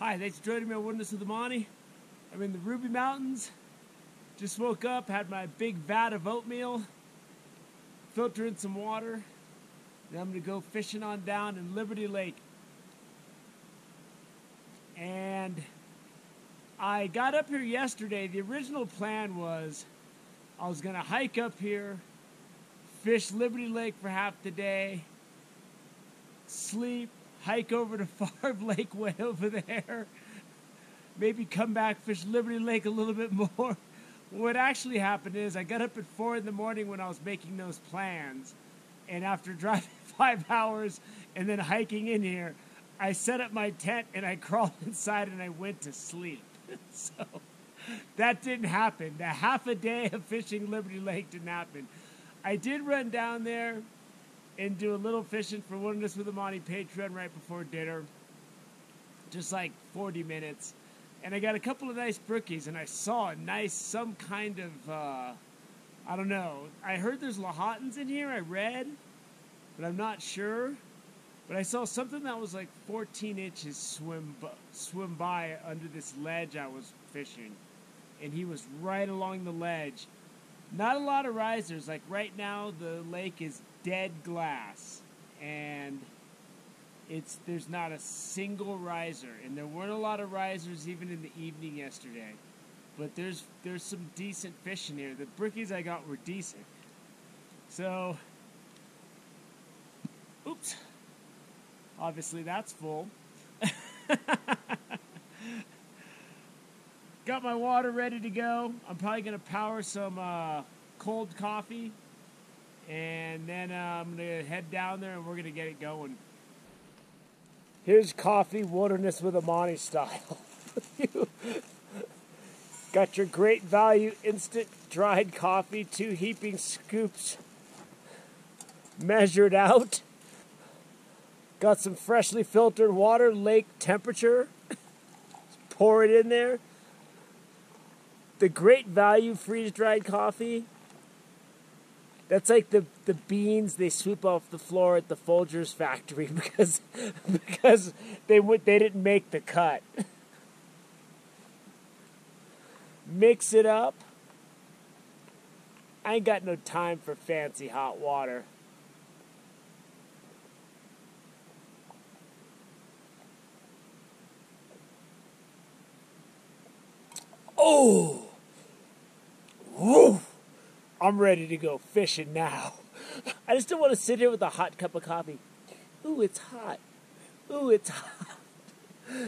Hi, thanks for joining me on Wilderness with Amani. I'm in the Ruby Mountains. Just woke up, had my big vat of oatmeal, filtering some water. Then I'm going to go fishing on down in Liberty Lake. And I got up here yesterday. The original plan was I was going to hike up here, fish Liberty Lake for half the day, sleep, hike over to Favre Lake way over there, maybe come back, fish Liberty Lake a little bit more. What actually happened is I got up at 4 in the morning when I was making those plans, and after driving 5 hours and then hiking in here, I set up my tent and I crawled inside and I went to sleep. So that didn't happen. The half a day of fishing Liberty Lake didn't happen. I did run down there and do a little fishing for Wilderness with Amani Patreon right before dinner. Just like 40 minutes. And I got a couple of nice brookies, and I saw a nice, some kind of, I don't know. I heard there's Lahotans in here, I read, but I'm not sure. But I saw something that was like 14 inches swim by under this ledge I was fishing. And he was right along the ledge. Not a lot of risers. Like right now, the lake is dead glass, and there's not a single riser, and there weren't a lot of risers even in the evening yesterday. But there's some decent fish in here. The brookies I got were decent. So, oops. Obviously that's full. Got my water ready to go. I'm probably going to power some cold coffee. And then I'm going to head down there and we're going to get it going. Here's coffee, Wilderness with Amani style. Got your Great Value instant dried coffee, 2 heaping scoops measured out. Got some freshly filtered water, lake temperature. Pour it in there. The Great Value freeze-dried coffee. That's like the beans they sweep off the floor at the Folgers factory because they didn't make the cut. Mix it up. I ain't got no time for fancy hot water. Oh! Woo! I'm ready to go fishing now. I just don't want to sit here with a hot cup of coffee. Ooh, it's hot. Ooh, it's hot.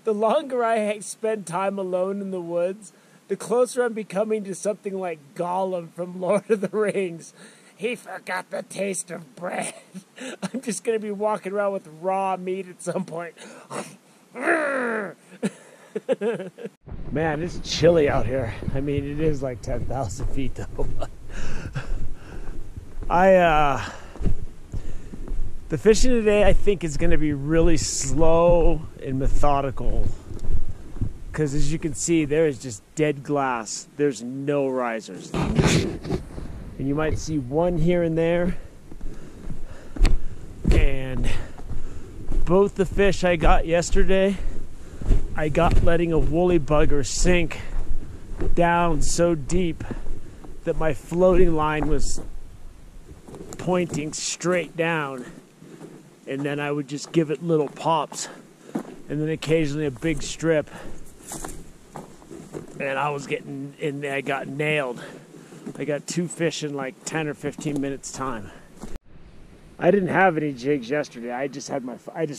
The longer I spend time alone in the woods, the closer I'm becoming to something like Gollum from Lord of the Rings. He forgot the taste of bread. I'm just going to be walking around with raw meat at some point. Man, it's chilly out here. I mean, it is like 10,000 feet though. The fishing today I think is going to be really slow and methodical. Because as you can see, there is just dead glass. There's no risers. And you might see one here and there. And both the fish I got yesterday, I got letting a woolly bugger sink down so deep that my floating line was pointing straight down, and then I would just give it little pops, and then occasionally a big strip, and I was getting in there. I got nailed. I got 2 fish in like 10 or 15 minutes time. I didn't have any jigs yesterday. I just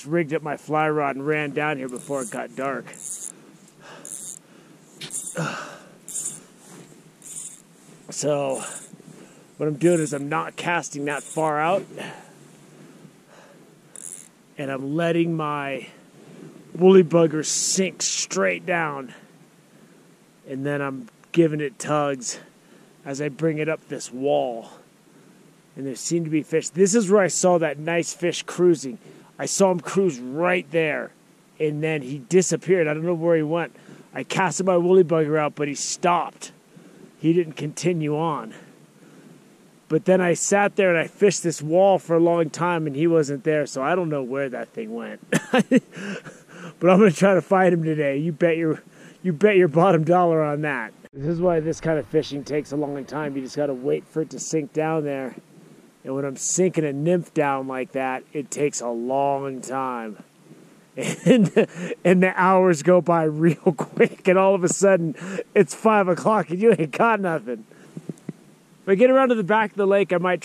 rigged up my fly rod and ran down here before it got dark. So what I'm doing is I'm not casting that far out, and I'm letting my woolly bugger sink straight down, and then I'm giving it tugs as I bring it up this wall. And there seem to be fish. This is where I saw that nice fish cruising. I saw him cruise right there, and then he disappeared. I don't know where he went. I casted my woolly bugger out, but he stopped. He didn't continue on. But then I sat there and I fished this wall for a long time, and he wasn't there, so I don't know where that thing went. But I'm going to try to find him today. You bet your bottom dollar on that. This is why this kind of fishing takes a long time. You just got to wait for it to sink down there. And when I'm sinking a nymph down like that, it takes a long time. And the hours go by real quick, and all of a sudden it's 5 o'clock and you ain't caught nothing. If I get around to the back of the lake, I might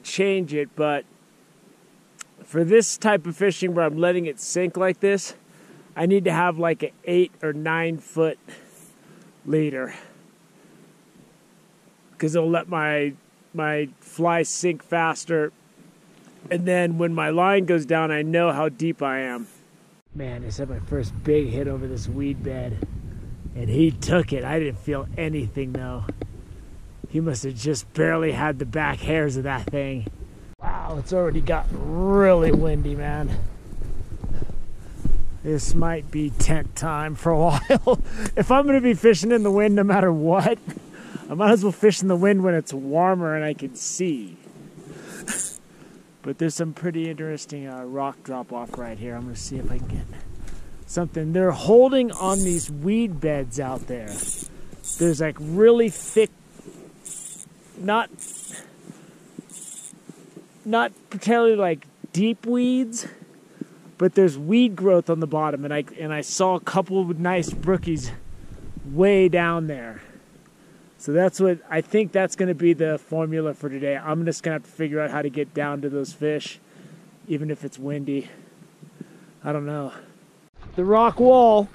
change it, but for this type of fishing where I'm letting it sink like this, I need to have like an 8 or 9 foot leader, because it'll let my fly sink faster, and then when my line goes down, I know how deep I am. Man, this is my first big hit over this weed bed, and he took it. I didn't feel anything though. He must have just barely had the back hairs of that thing. Wow, it's already gotten really windy, man. This might be tent time for a while. If I'm going to be fishing in the wind no matter what, I might as well fish in the wind when it's warmer and I can see. But there's some pretty interesting rock drop-off right here. I'm going to see if I can get something. They're holding on these weed beds out there. There's like really thick, not particularly like deep weeds, but there's weed growth on the bottom, and I saw a couple of nice brookies way down there. So that's what I think that's going to be the formula for today. I'm just going to have to figure out how to get down to those fish, even if it's windy. I don't know. The rock wall.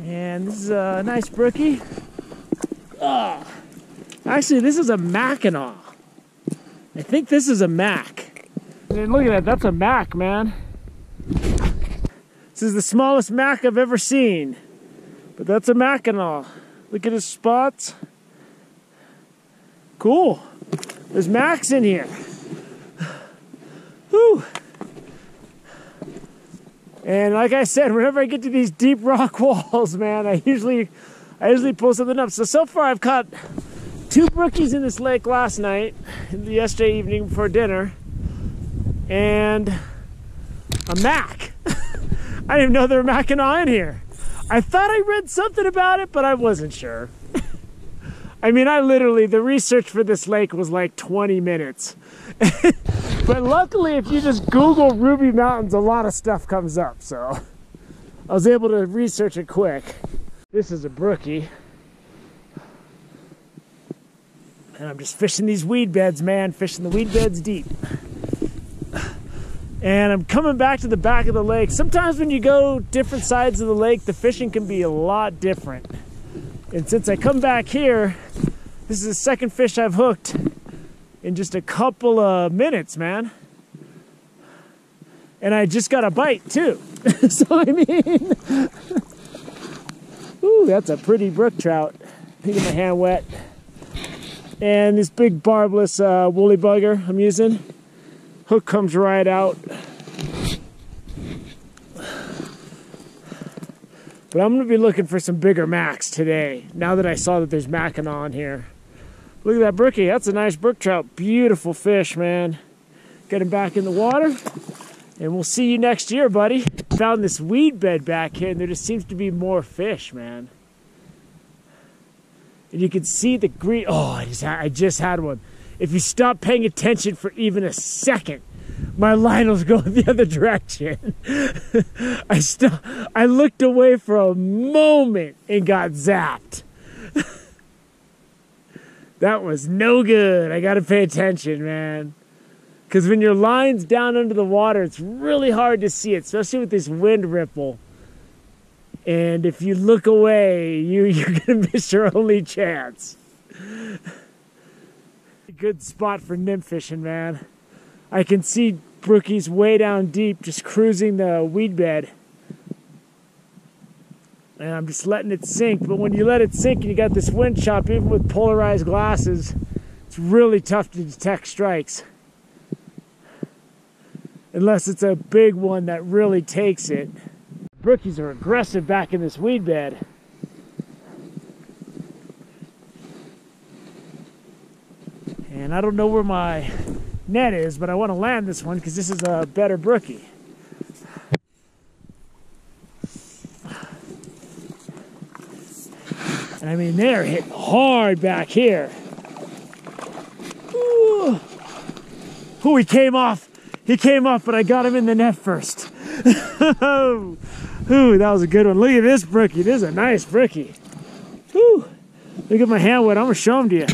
And this is a nice brookie. Actually, this is a Mackinaw. I think this is a Mac. And look at that, that's a Mac, man. This is the smallest Mac I've ever seen. But that's a Mackinaw. Look at his spots. Cool. There's Macs in here. Whew. And like I said, whenever I get to these deep rock walls, man, I usually pull something up. So far I've caught 2 brookies in this lake last night, yesterday evening before dinner, and a Mac. I didn't even know there were Mackinaw in here. I thought I read something about it, but I wasn't sure. I mean, the research for this lake was like 20 minutes. But luckily, if you just Google Ruby Mountains, a lot of stuff comes up, so I was able to research it quick. This is a brookie. And I'm just fishing these weed beds, man, fishing the weed beds deep. And I'm coming back to the back of the lake. Sometimes when you go different sides of the lake, the fishing can be a lot different. And since I come back here, this is the second fish I've hooked in just a couple of minutes, man. And I just got a bite too. So I mean, ooh, that's a pretty brook trout. Get my hand wet. And this big barbless woolly bugger I'm using. Hook comes right out. But I'm going to be looking for some bigger Macs today, now that I saw that there's Mackinaw on here. Look at that brookie. That's a nice brook trout. Beautiful fish, man. Get him back in the water. And we'll see you next year, buddy. Found this weed bed back here, and there just seems to be more fish, man. And you can see the green. Oh, I just had one. If you stop paying attention for even a second, my line will go the other direction. I looked away for a moment and got zapped. That was no good. I got to pay attention, man. Because when your line's down under the water, it's really hard to see it, especially with this wind ripple. And if you look away, you're going to miss your only chance. Good spot for nymph fishing, man. I can see brookies way down deep, just cruising the weed bed. And I'm just letting it sink. But when you let it sink and you got this wind chop, even with polarized glasses, it's really tough to detect strikes. Unless it's a big one that really takes it. Brookies are aggressive back in this weed bed. And I don't know where my net is, but I want to land this one because this is a better brookie. And I mean, they're hitting hard back here. Ooh. Ooh, he came off. He came off, but I got him in the net first. Ooh, that was a good one. Look at this brookie. This is a nice brookie. Ooh. Look at my hand wet. I'm going to show him to you.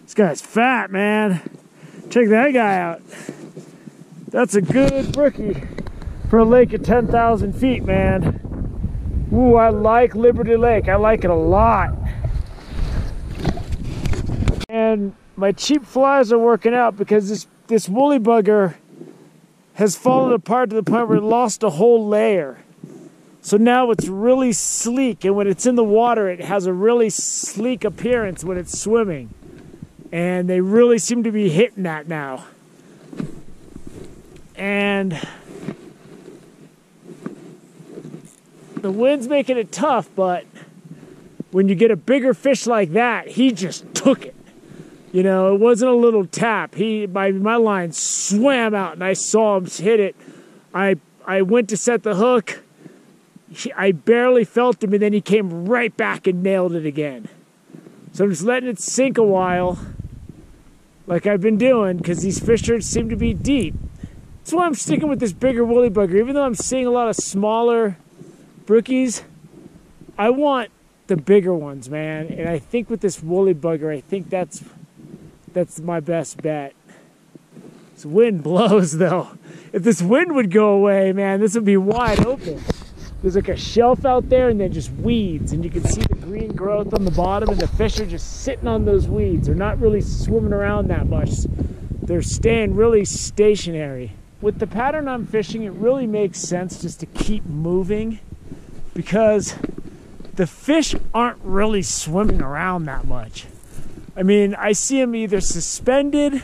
This guy's fat, man. Check that guy out. That's a good brookie for a lake at 10,000 feet, man. Ooh, I like Liberty Lake. I like it a lot. And my cheap flies are working out because this woolly bugger has fallen apart to the point where it lost a whole layer. So now it's really sleek, and when it's in the water, it has a really sleek appearance when it's swimming. And they really seem to be hitting that now. And the wind's making it tough, but when you get a bigger fish like that, he just took it. You know, it wasn't a little tap. My line swam out, and I saw him hit it. I went to set the hook. I barely felt him, and then he came right back and nailed it again. So I'm just letting it sink a while, like I've been doing, because these fish seem to be deep. That's why I'm sticking with this bigger woolly bugger. Even though I'm seeing a lot of smaller brookies, I want the bigger ones, man. And I think with this woolly bugger, I think that's my best bet. This wind blows, though. If this wind would go away, man, this would be wide open. There's like a shelf out there and then just weeds, and you can see the green growth on the bottom, and the fish are just sitting on those weeds. They're not really swimming around that much. They're staying really stationary. With the pattern I'm fishing, it really makes sense just to keep moving because the fish aren't really swimming around that much. I mean, I see them either suspended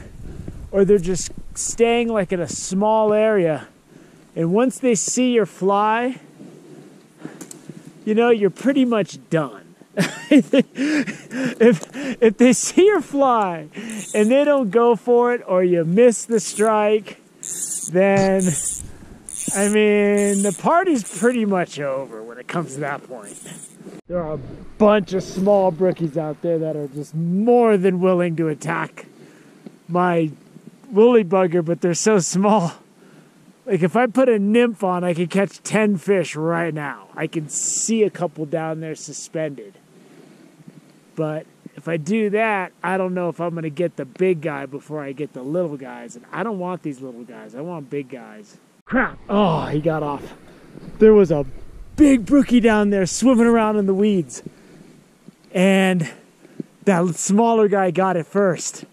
or they're just staying like in a small area. And once they see your fly, you know, you're pretty much done. if they see your fly and they don't go for it, or you miss the strike, then, I mean, the party's pretty much over when it comes to that point. There are a bunch of small brookies out there that are just more than willing to attack my woolly bugger, but they're so small. Like, if I put a nymph on, I could catch 10 fish right now. I can see a couple down there suspended. But if I do that, I don't know if I'm going to get the big guy before I get the little guys. And I don't want these little guys. I want big guys. Crap. Oh, he got off. There was a big brookie down there swimming around in the weeds. And that smaller guy got it first.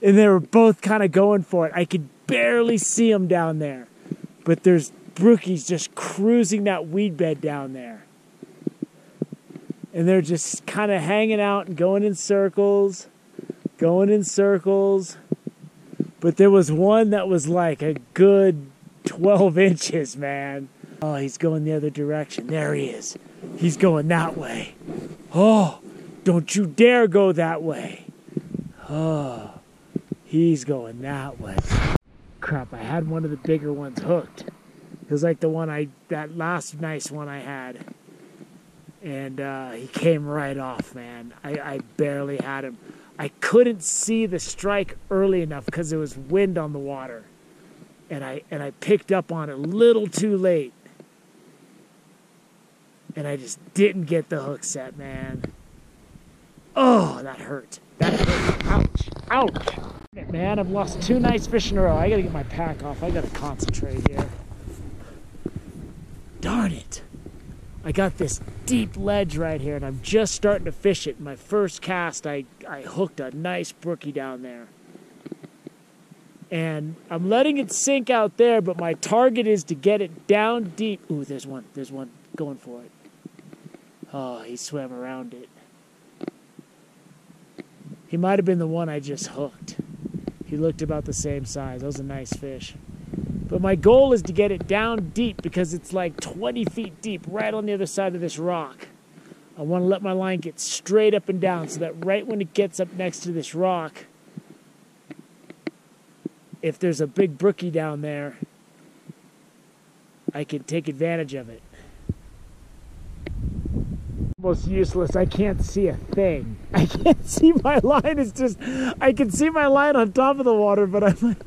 And they were both kind of going for it. I could barely see them down there, but there's brookies just cruising that weed bed down there, and they're just kind of hanging out and going in circles, but there was one that was like a good 12 inches, man. Oh, he's going the other direction. There he is. He's going that way. Oh, don't you dare go that way. Oh, he's going that way. Crap, I had one of the bigger ones hooked. It was like that last nice one I had. And he came right off, man. I barely had him. I couldn't see the strike early enough because there was wind on the water. And I picked up on it a little too late. And I just didn't get the hook set, man. Oh, that hurt. That hurt. Ouch. Ouch. Man, I've lost 2 nice fish in a row. I gotta get my pack off. I gotta concentrate here. Darn it. I got this deep ledge right here, and I'm just starting to fish it. In my first cast, I hooked a nice brookie down there. And I'm letting it sink out there, but my target is to get it down deep. Ooh, there's one going for it. Oh, he swam around it. He might have been the one I just hooked. He looked about the same size. That was a nice fish. But my goal is to get it down deep because it's like 20 feet deep right on the other side of this rock. I want to let my line get straight up and down so that right when it gets up next to this rock, if there's a big brookie down there, I can take advantage of it. Almost useless. I can't see a thing. I can't see my line. It's just, I can see my line on top of the water, but I'm like,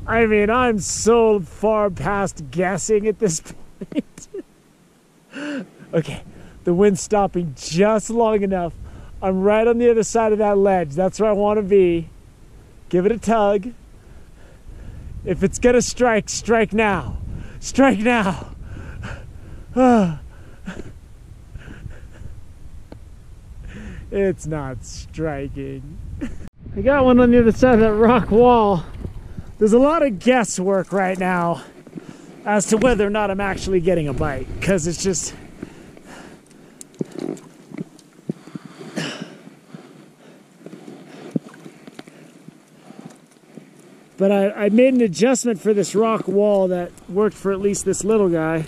I mean, I'm so far past guessing at this point. Okay, the wind's stopping just long enough. I'm right on the other side of that ledge. That's where I want to be. Give it a tug. If it's gonna strike, strike now. Strike now. It's not striking. I got one on the other side of that rock wall. There's a lot of guesswork right now as to whether or not I'm actually getting a bite, because it's just... But I made an adjustment for this rock wall that worked for at least this little guy.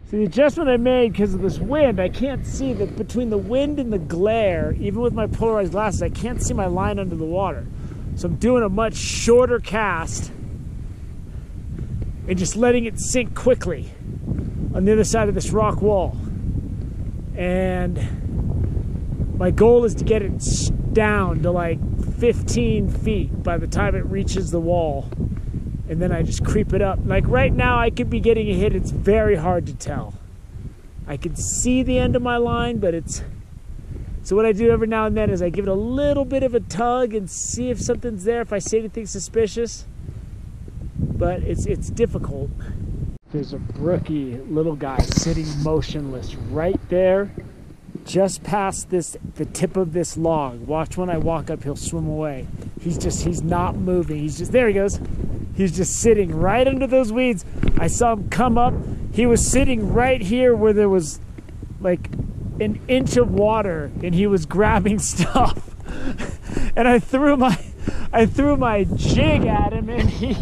So the adjustment I made, because of this wind, I can't see that between the wind and the glare, even with my polarized glasses, I can't see my line under the water. So I'm doing a much shorter cast and just letting it sink quickly on the other side of this rock wall. And my goal is to get it down to like 15 feet by the time it reaches the wall. And then I just creep it up. Like right now, I could be getting a hit. It's very hard to tell. I can see the end of my line, but it's... So what I do every now and then is I give it a little bit of a tug and see if something's there, if I see anything suspicious. But it's difficult. There's a brookie little guy sitting motionless right there, just past the tip of this log. Watch when I walk up, he'll swim away. He's not moving. He's just, there he goes. He's just sitting right under those weeds. I saw him come up. He was sitting right here where there was like an inch of water, and he was grabbing stuff. And I threw my jig at him, and he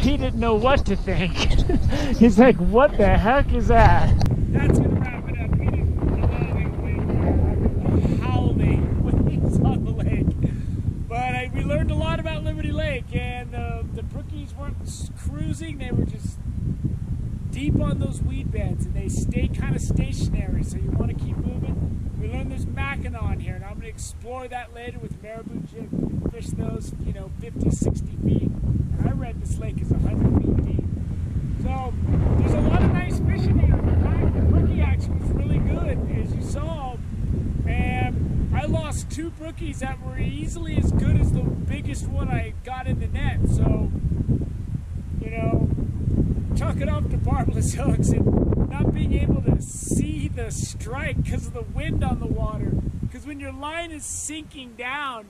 didn't know what to think. He's like, what the heck is that? That's gonna wrap it up. It is howling waves on the lake. But we learned a lot about Liberty Lake, and the brookies weren't cruising, they were just deep on those weed beds, and they stay kind of stationary, so you want to keep moving. We learned there's Mackinaw here, and I'm going to explore that later with marabou jig, fish those, 50, 60 feet. And I read this lake is 100 feet deep. So there's a lot of nice fishing here. The brookie action was really good, as you saw. And I lost 2 brookies that were easily as good as the biggest one I got in the net. So, chalk it off to barbless hooks and not being able to see the strike because of the wind on the water. Because when your line is sinking down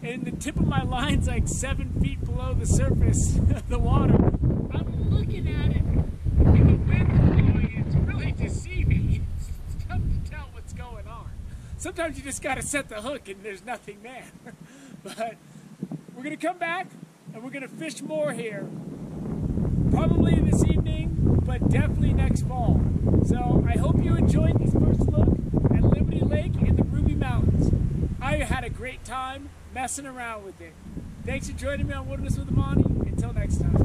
and the tip of my line's like 7 feet below the surface of the water, I'm looking at it and the wind's blowing. It's really deceiving. It's tough to tell what's going on. Sometimes you just got to set the hook and there's nothing there. But we're going to come back and we're going to fish more here. Probably this evening, but definitely next fall. So I hope you enjoyed this first look at Liberty Lake in the Ruby Mountains. I had a great time messing around with it. Thanks for joining me on Wilderness with Amani. Until next time.